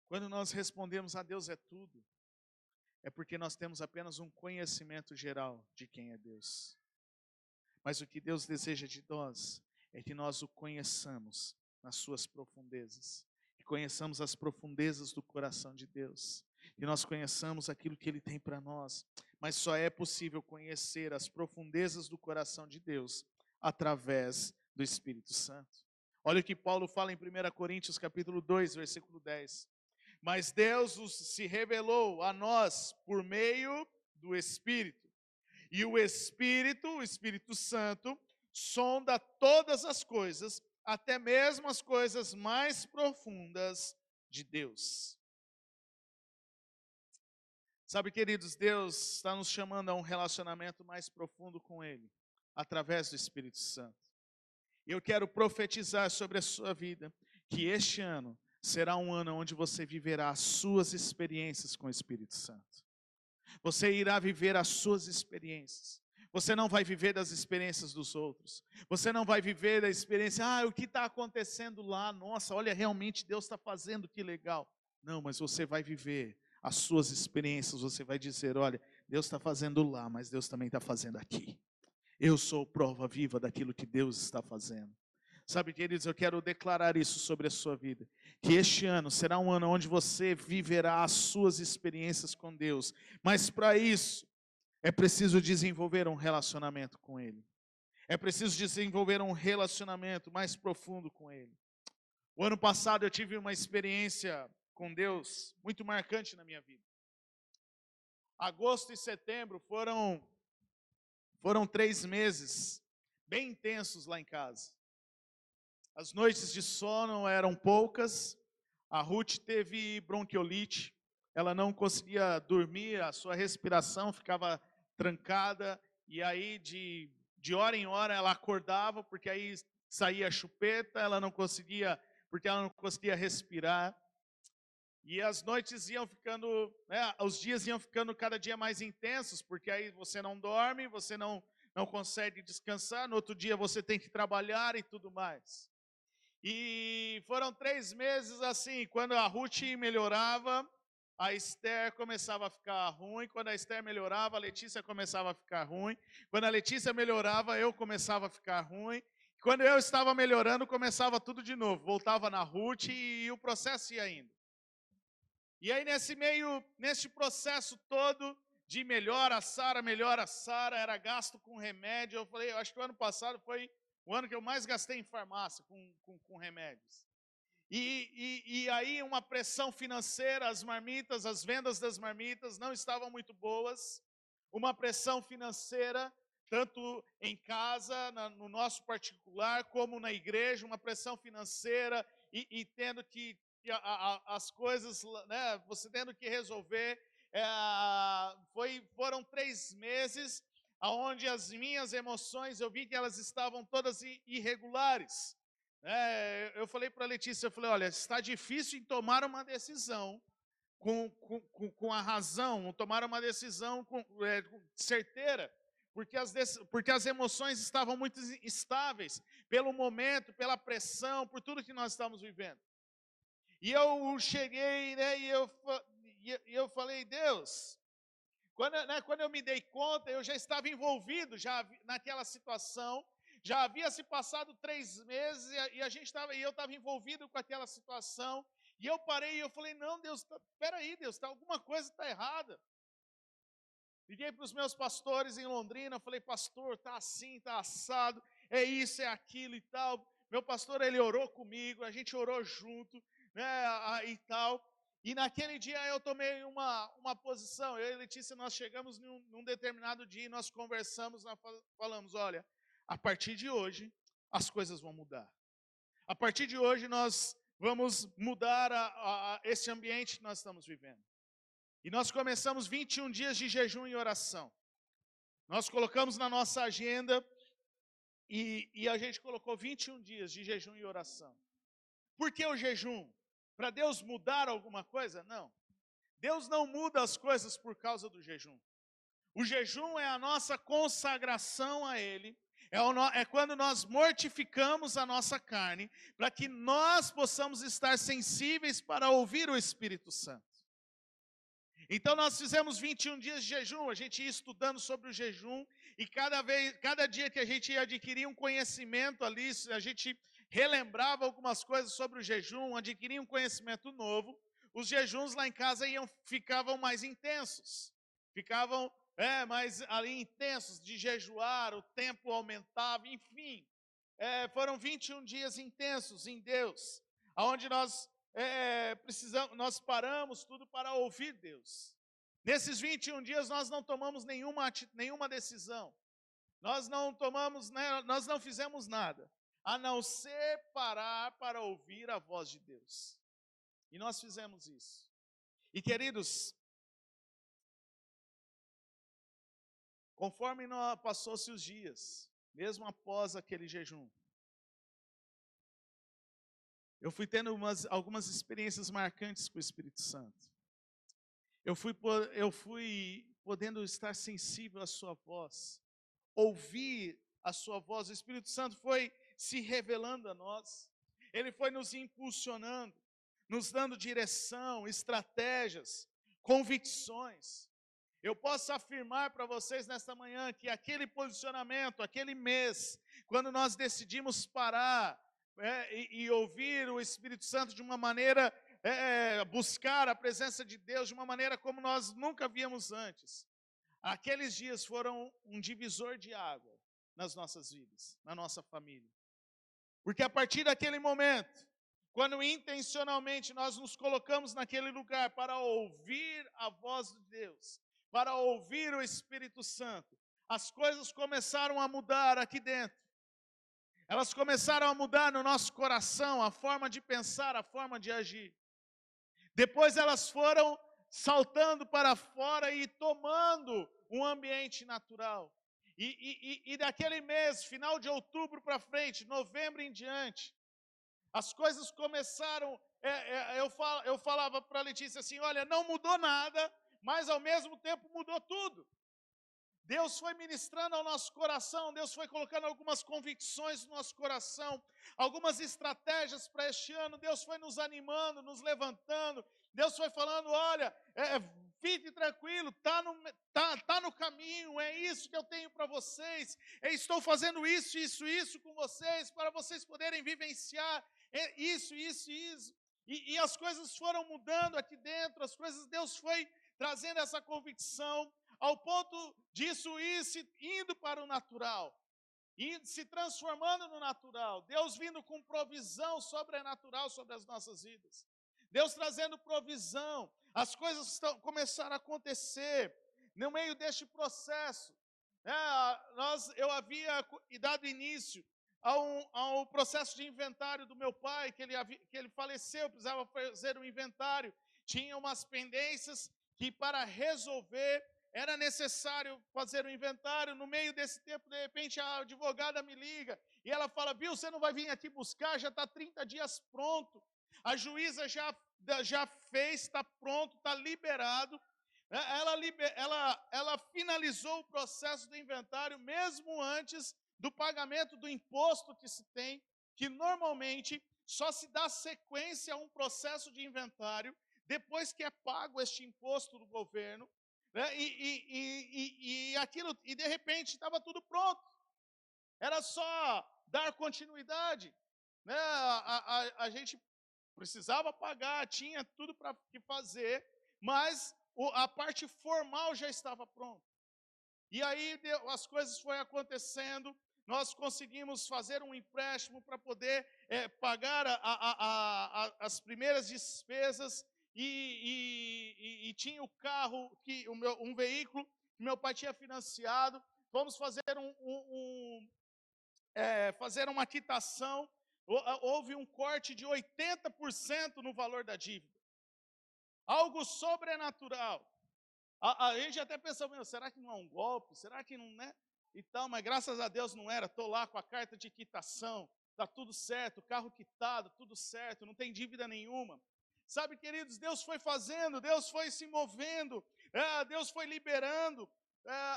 quando nós respondemos a Deus é tudo, é porque nós temos apenas um conhecimento geral de quem é Deus. Mas o que Deus deseja de nós é que nós o conheçamos nas suas profundezas, que conheçamos as profundezas do coração de Deus, que nós conheçamos aquilo que Ele tem para nós. Mas só é possível conhecer as profundezas do coração de Deus através do Espírito Santo. Olha o que Paulo fala em 1 Coríntios capítulo 2, versículo 10. Mas Deus se revelou a nós por meio do Espírito. E o Espírito Santo, sonda todas as coisas, até mesmo as coisas mais profundas de Deus. Sabe, queridos, Deus está nos chamando a um relacionamento mais profundo com Ele, através do Espírito Santo. E eu quero profetizar sobre a sua vida, que este ano será um ano onde você viverá as suas experiências com o Espírito Santo. Você irá viver as suas experiências. Você não vai viver das experiências dos outros. Você não vai viver da experiência, o que está acontecendo lá? Nossa, olha, realmente Deus está fazendo, que legal. Não, mas você vai viver as suas experiências. Você vai dizer, olha, Deus está fazendo lá, mas Deus também está fazendo aqui. Eu sou prova viva daquilo que Deus está fazendo. Sabe, queridos, eu quero declarar isso sobre a sua vida, que este ano será um ano onde você viverá as suas experiências com Deus, mas para isso, é preciso desenvolver um relacionamento com Ele, é preciso desenvolver um relacionamento mais profundo com Ele. O ano passado eu tive uma experiência com Deus muito marcante na minha vida. Agosto e setembro foram 3 meses bem intensos lá em casa. As noites de sono eram poucas, a Ruth teve bronquiolite, ela não conseguia dormir, a sua respiração ficava trancada, e aí de hora em hora ela acordava, porque aí saía chupeta, porque ela não conseguia respirar. E as noites iam ficando, os dias iam ficando cada dia mais intensos, porque aí você não dorme, você não consegue descansar, no outro dia você tem que trabalhar e tudo mais. E foram 3 meses assim, quando a Ruth melhorava, a Esther começava a ficar ruim, quando a Esther melhorava, a Letícia começava a ficar ruim, quando a Letícia melhorava, eu começava a ficar ruim, quando eu estava melhorando, começava tudo de novo, voltava na Ruth e o processo ia indo. E aí nesse processo todo de melhora a Sara, era gasto com remédio, eu acho que o ano passado foi o ano que eu mais gastei em farmácia com remédios. E aí uma pressão financeira, as vendas das marmitas não estavam muito boas. Uma pressão financeira, tanto em casa, no nosso particular, como na igreja, uma pressão financeira e tendo que as coisas, você tendo que resolver. Foram 3 meses onde as minhas emoções, eu vi que elas estavam todas irregulares. Eu falei para a Letícia, olha, está difícil em tomar uma decisão com a razão, tomar uma decisão certeira, porque as emoções estavam muito instáveis, pelo momento, pela pressão, por tudo que nós estamos vivendo. E eu cheguei, e eu falei, Deus, quando eu me dei conta, eu já estava envolvido naquela situação, já havia se passado 3 meses e eu estava envolvido com aquela situação, e eu parei e eu falei, não, Deus, peraí, Deus, alguma coisa está errada. Liguei para os meus pastores em Londrina, falei, pastor, está assim, está assado, é isso, é aquilo e tal. Meu pastor, ele orou comigo, a gente orou junto, e tal. E naquele dia eu tomei uma posição, eu e Letícia, nós chegamos num determinado dia e nós conversamos, nós falamos, olha, a partir de hoje as coisas vão mudar. A partir de hoje nós vamos mudar esse ambiente que nós estamos vivendo. E nós começamos 21 dias de jejum e oração. Nós colocamos na nossa agenda e a gente colocou 21 dias de jejum e oração. Por que o jejum? Para Deus mudar alguma coisa? Não. Deus não muda as coisas por causa do jejum. O jejum é a nossa consagração a Ele, é quando nós mortificamos a nossa carne, para que nós possamos estar sensíveis para ouvir o Espírito Santo. Então nós fizemos 21 dias de jejum, a gente ia estudando sobre o jejum, e cada dia que a gente ia adquirir um conhecimento ali, a gente relembrava algumas coisas sobre o jejum, adquiria um conhecimento novo. Os jejuns lá em casa ficavam mais intensos, ficavam mais ali intensos de jejuar, o tempo aumentava, enfim. Foram 21 dias intensos em Deus, onde nós paramos tudo para ouvir Deus. Nesses 21 dias nós não tomamos nenhuma decisão, nós não fizemos nada, a não ser parar para ouvir a voz de Deus. E nós fizemos isso. E queridos, conforme passou-se os dias, mesmo após aquele jejum, eu fui tendo algumas experiências marcantes com o Espírito Santo. Eu fui podendo estar sensível à sua voz, ouvir a sua voz. O Espírito Santo foi se revelando a nós. Ele foi nos impulsionando, nos dando direção, estratégias, convicções. Eu posso afirmar para vocês nesta manhã que aquele posicionamento, aquele mês, quando nós decidimos parar e ouvir o Espírito Santo de uma maneira, buscar a presença de Deus de uma maneira como nós nunca víamos antes, aqueles dias foram um divisor de água nas nossas vidas, na nossa família. Porque a partir daquele momento, quando intencionalmente nós nos colocamos naquele lugar para ouvir a voz de Deus, para ouvir o Espírito Santo, as coisas começaram a mudar aqui dentro. Elas começaram a mudar no nosso coração, a forma de pensar, a forma de agir. Depois elas foram saltando para fora e tomando um ambiente natural. E daquele mês, final de outubro para frente, novembro em diante, as coisas começaram, eu falava para a Letícia assim, olha, não mudou nada, mas ao mesmo tempo mudou tudo. Deus foi ministrando ao nosso coração, Deus foi colocando algumas convicções no nosso coração, algumas estratégias para este ano, Deus foi nos animando, nos levantando, Deus foi falando, olha, fique tranquilo, tá no caminho, é isso que eu tenho para vocês, estou fazendo isso com vocês, para vocês poderem vivenciar isso. E as coisas foram mudando aqui dentro, Deus foi trazendo essa convicção, ao ponto disso indo para o natural, e se transformando no natural, Deus vindo com provisão sobrenatural sobre as nossas vidas, Deus trazendo provisão, as coisas começaram a acontecer, no meio deste processo, eu havia dado início ao processo de inventário do meu pai, que ele faleceu, precisava fazer um inventário, tinha umas pendências que para resolver, era necessário fazer um inventário. No meio desse tempo, de repente, a advogada me liga e ela fala, viu, você não vai vir aqui buscar, já está 30 dias pronto. A juíza já fez, está pronto, está liberado. Ela finalizou o processo do inventário, mesmo antes do pagamento do imposto que se tem, que normalmente só se dá sequência a um processo de inventário depois que é pago este imposto do governo. E de repente estava tudo pronto, era só dar continuidade, né? A gente precisava pagar, tinha tudo para fazer, mas a parte formal já estava pronta. E aí as coisas foram acontecendo, nós conseguimos fazer um empréstimo para poder pagar as primeiras despesas. E tinha o carro, um veículo que meu pai tinha financiado. Vamos fazer fazer uma quitação. Houve um corte de 80% no valor da dívida. Algo sobrenatural. A gente até pensou, será que não é um golpe? Será que não é? Então, mas graças a Deus não era. Estou lá com a carta de quitação, está tudo certo, carro quitado, tudo certo, não tem dívida nenhuma. Sabe, queridos, Deus foi fazendo, Deus foi se movendo, Deus foi liberando,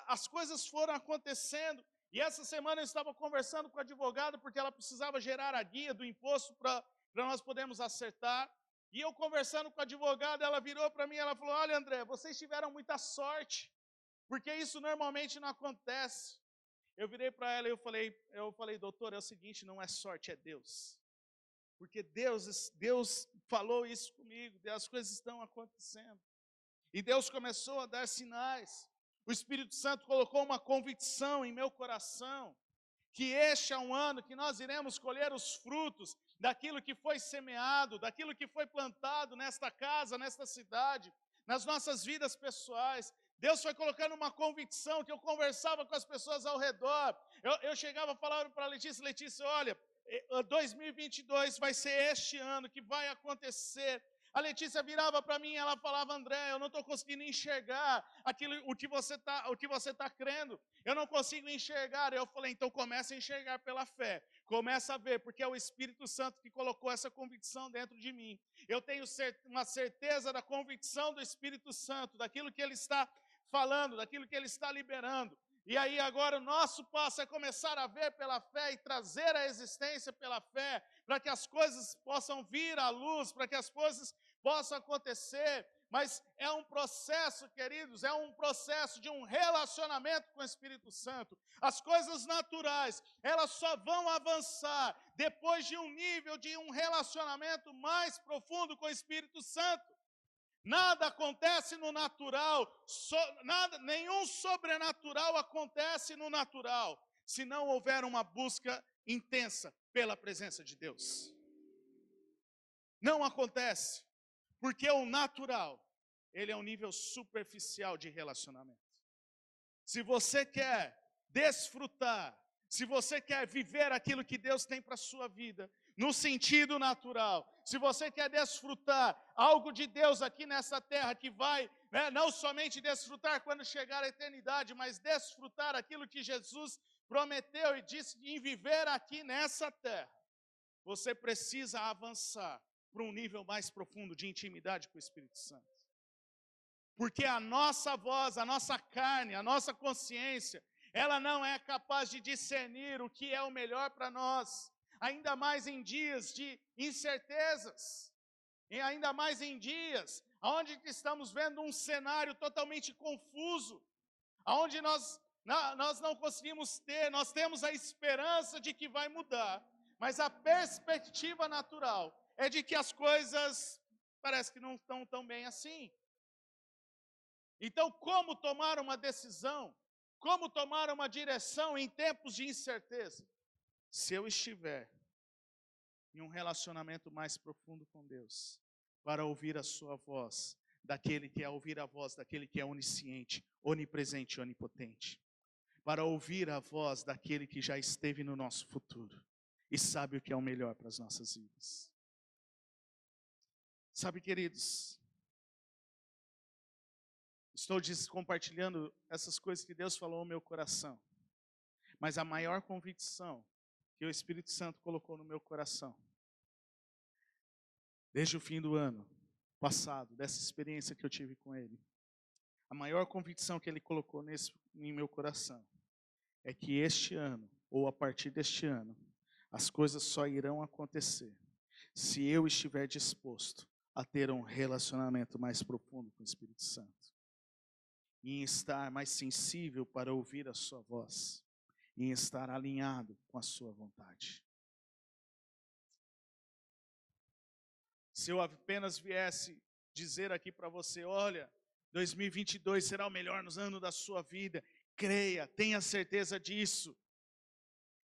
as coisas foram acontecendo. E essa semana eu estava conversando com a advogada, porque ela precisava gerar a guia do imposto para nós podermos acertar. E eu conversando com a advogada, ela virou para mim, ela falou, olha André, vocês tiveram muita sorte, porque isso normalmente não acontece. Eu virei para ela e eu falei, doutor, é o seguinte, não é sorte, é Deus. Porque Deus falou isso comigo, as coisas estão acontecendo. E Deus começou a dar sinais. O Espírito Santo colocou uma convicção em meu coração, que este é um ano que nós iremos colher os frutos daquilo que foi semeado, daquilo que foi plantado nesta casa, nesta cidade, nas nossas vidas pessoais. Deus foi colocando uma convicção que eu conversava com as pessoas ao redor. Eu chegava a falar para a Letícia, olha, 2022 vai ser este ano que vai acontecer. A Letícia virava para mim e ela falava, André, eu não estou conseguindo enxergar o que você tá crendo. Eu não consigo enxergar. Eu falei, então comece a enxergar pela fé. Começa a ver, porque é o Espírito Santo que colocou essa convicção dentro de mim. Eu tenho uma certeza da convicção do Espírito Santo, daquilo que Ele está falando, daquilo que Ele está liberando. E aí agora o nosso passo é começar a ver pela fé e trazer a existência pela fé, para que as coisas possam vir à luz, para que as coisas possam acontecer. Mas é um processo, queridos, é um processo de um relacionamento com o Espírito Santo. As coisas naturais, elas só vão avançar depois de um nível de um relacionamento mais profundo com o Espírito Santo. Nada acontece no natural, nenhum sobrenatural acontece no natural, se não houver uma busca intensa pela presença de Deus. Não acontece, porque o natural, ele é um nível superficial de relacionamento. Se você quer desfrutar, se você quer viver aquilo que Deus tem para a sua vida, no sentido natural, se você quer desfrutar algo de Deus aqui nessa terra, que vai, não somente desfrutar quando chegar a eternidade, mas desfrutar aquilo que Jesus prometeu e disse em viver aqui nessa terra, você precisa avançar para um nível mais profundo de intimidade com o Espírito Santo. Porque a nossa voz, a nossa carne, a nossa consciência, ela não é capaz de discernir o que é o melhor para nós, ainda mais em dias de incertezas, e ainda mais em dias onde estamos vendo um cenário totalmente confuso, onde nós não conseguimos nós temos a esperança de que vai mudar, mas a perspectiva natural é de que as coisas parece que não estão tão bem assim. Então, como tomar uma decisão? Como tomar uma direção em tempos de incerteza? Se eu estiver em um relacionamento mais profundo com Deus, para ouvir a sua voz, daquele que é ouvir a voz daquele que é onisciente, onipresente e onipotente, para ouvir a voz daquele que já esteve no nosso futuro e sabe o que é o melhor para as nossas vidas. Sabe, queridos, estou compartilhando essas coisas que Deus falou no meu coração, mas a maior convicção que o Espírito Santo colocou no meu coração, desde o fim do ano passado, dessa experiência que eu tive com Ele, a maior convicção que Ele colocou em meu coração, é que este ano, ou a partir deste ano, as coisas só irão acontecer se eu estiver disposto a ter um relacionamento mais profundo com o Espírito Santo, e em estar mais sensível para ouvir a sua voz, e em estar alinhado com a sua vontade. Se eu apenas viesse dizer aqui para você, olha, 2022 será o melhor ano da sua vida, creia, tenha certeza disso,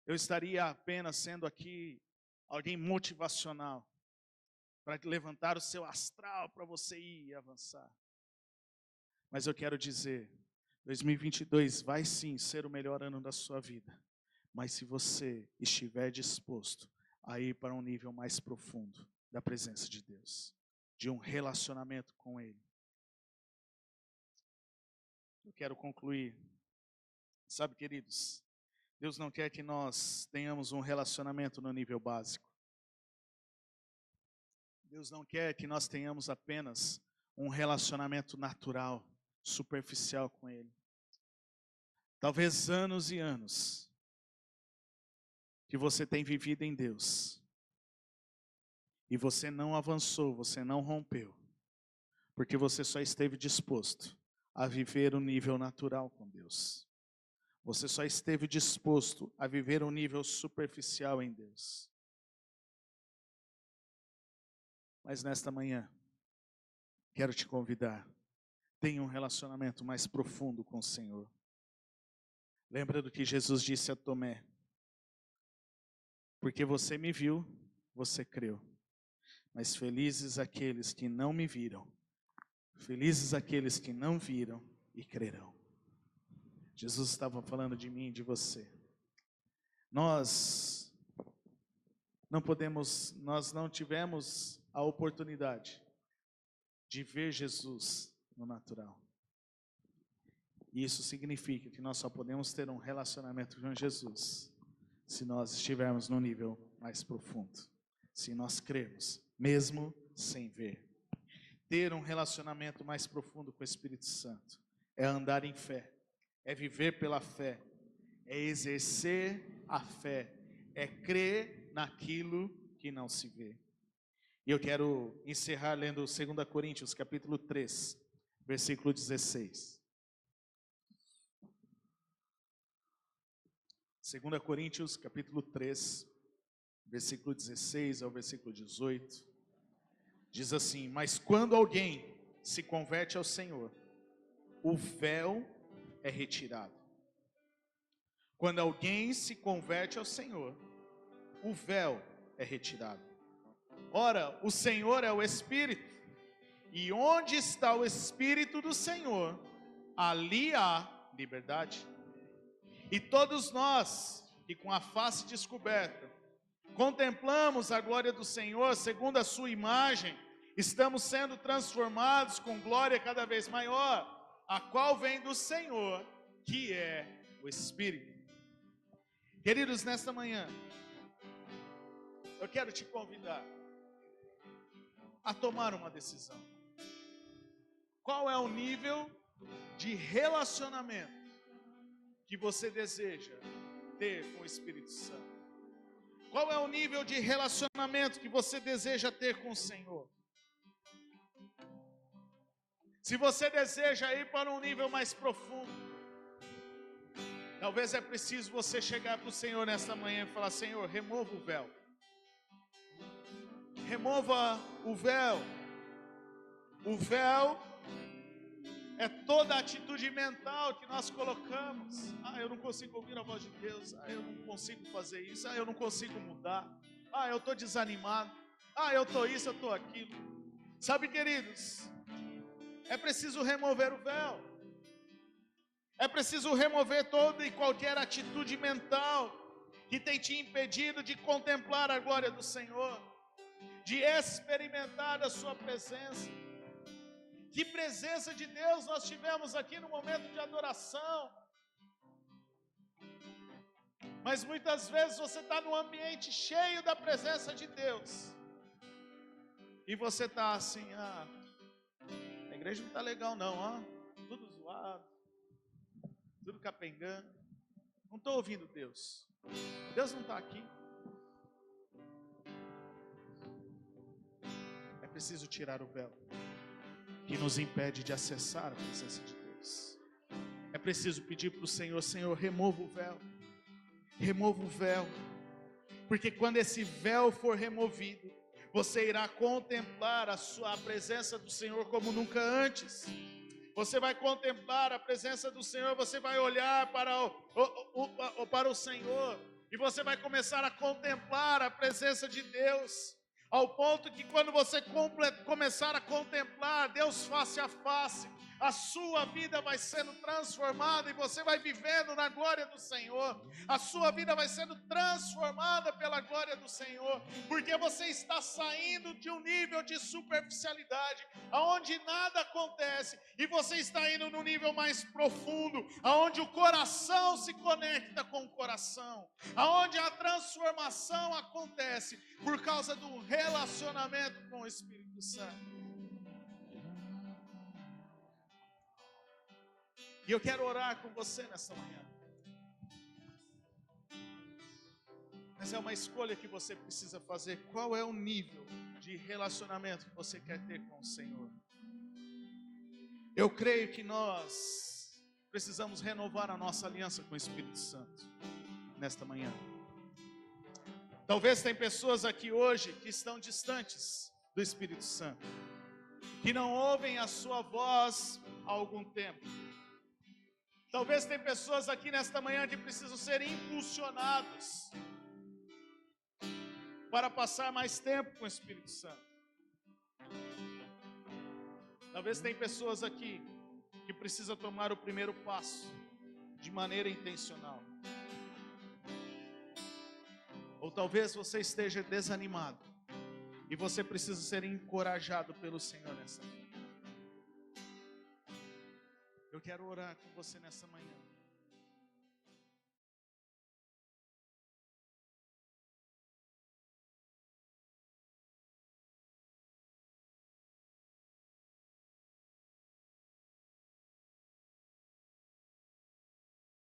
eu estaria apenas sendo aqui alguém motivacional, para levantar o seu astral para você ir e avançar. Mas eu quero dizer, 2022 vai sim ser o melhor ano da sua vida, mas se você estiver disposto a ir para um nível mais profundo da presença de Deus, de um relacionamento com Ele. Eu quero concluir. Sabe, queridos, Deus não quer que nós tenhamos um relacionamento no nível básico. Deus não quer que nós tenhamos apenas um relacionamento natural, superficial com Ele. Talvez anos e anos que você tem vivido em Deus, E você não avançou, você não rompeu, porque você só esteve disposto a viver o nível natural com Deus. Você só esteve disposto a viver um nível superficial em Deus. Mas nesta manhã, quero te convidar, tenha um relacionamento mais profundo com o Senhor. Lembra do que Jesus disse a Tomé? Porque você me viu, você creu. Mas felizes aqueles que não me viram, felizes aqueles que não viram e crerão. Jesus estava falando de mim e de você. Nós não tivemos a oportunidade de ver Jesus no natural. E isso significa que nós só podemos ter um relacionamento com Jesus se nós estivermos no nível mais profundo. Se nós crermos, mesmo sem ver. Ter um relacionamento mais profundo com o Espírito Santo é andar em fé, é viver pela fé, é exercer a fé, é crer naquilo que não se vê. E eu quero encerrar lendo 2 Coríntios, capítulo 3, versículo 16. 2 Coríntios, capítulo 3, versículo 16 ao versículo 18. Diz assim: mas quando alguém se converte ao Senhor, o véu é retirado. Quando alguém se converte ao Senhor, o véu é retirado. Ora, o Senhor é o Espírito, e onde está o Espírito do Senhor, ali há liberdade. E todos nós, que com a face descoberta, contemplamos a glória do Senhor, segundo a sua imagem, estamos sendo transformados com glória cada vez maior, a qual vem do Senhor, que é o Espírito. Queridos, nesta manhã, eu quero te convidar a tomar uma decisão. Qual é o nível de relacionamento que você deseja ter com o Espírito Santo? Qual é o nível de relacionamento que você deseja ter com o Senhor? Se você deseja ir para um nível mais profundo, talvez é preciso você chegar para o Senhor nesta manhã e falar: Senhor, remova o véu. Remova o véu. O véu é toda a atitude mental que nós colocamos. Eu não consigo ouvir a voz de Deus. Eu não consigo fazer isso. Eu não consigo mudar. Eu estou desanimado. Eu estou isso, eu estou aquilo. Sabe, queridos, é preciso remover o véu. É preciso remover toda e qualquer atitude mental que tem te impedido de contemplar a glória do Senhor, de experimentar a sua presença. Que presença de Deus nós tivemos aqui no momento de adoração. Mas muitas vezes você está num ambiente cheio da presença de Deus, e você está assim: a igreja não está legal não, tudo zoado, tudo capengando, não estou ouvindo Deus, Deus não está aqui. É preciso tirar o véu que nos impede de acessar a presença de Deus. É preciso pedir para o Senhor: Senhor, remova o véu. Remova o véu. Porque quando esse véu for removido, você irá contemplar a presença do Senhor como nunca antes. Você vai contemplar a presença do Senhor, você vai olhar para o Senhor, e você vai começar a contemplar a presença de Deus, ao ponto que quando você começar a contemplar Deus face a face, a sua vida vai sendo transformada e você vai vivendo na glória do Senhor. A sua vida vai sendo transformada pela glória do Senhor, porque você está saindo de um nível de superficialidade, aonde nada acontece, e você está indo num nível mais profundo, aonde o coração se conecta com o coração, aonde a transformação acontece por causa do relacionamento com o Espírito Santo. E eu quero orar com você nessa manhã. Mas é uma escolha que você precisa fazer. Qual é o nível de relacionamento que você quer ter com o Senhor. Eu creio que nós precisamos renovar a nossa aliança com o Espírito Santo nesta manhã. Talvez tem pessoas aqui hoje que estão distantes do Espírito Santo, que não ouvem a sua voz há algum tempo. Talvez tem pessoas aqui nesta manhã que precisam ser impulsionados para passar mais tempo com o Espírito Santo. Talvez tem pessoas aqui que precisam tomar o primeiro passo de maneira intencional. Ou talvez você esteja desanimado e você precisa ser encorajado pelo Senhor nessa manhã. Eu quero orar com você nessa manhã.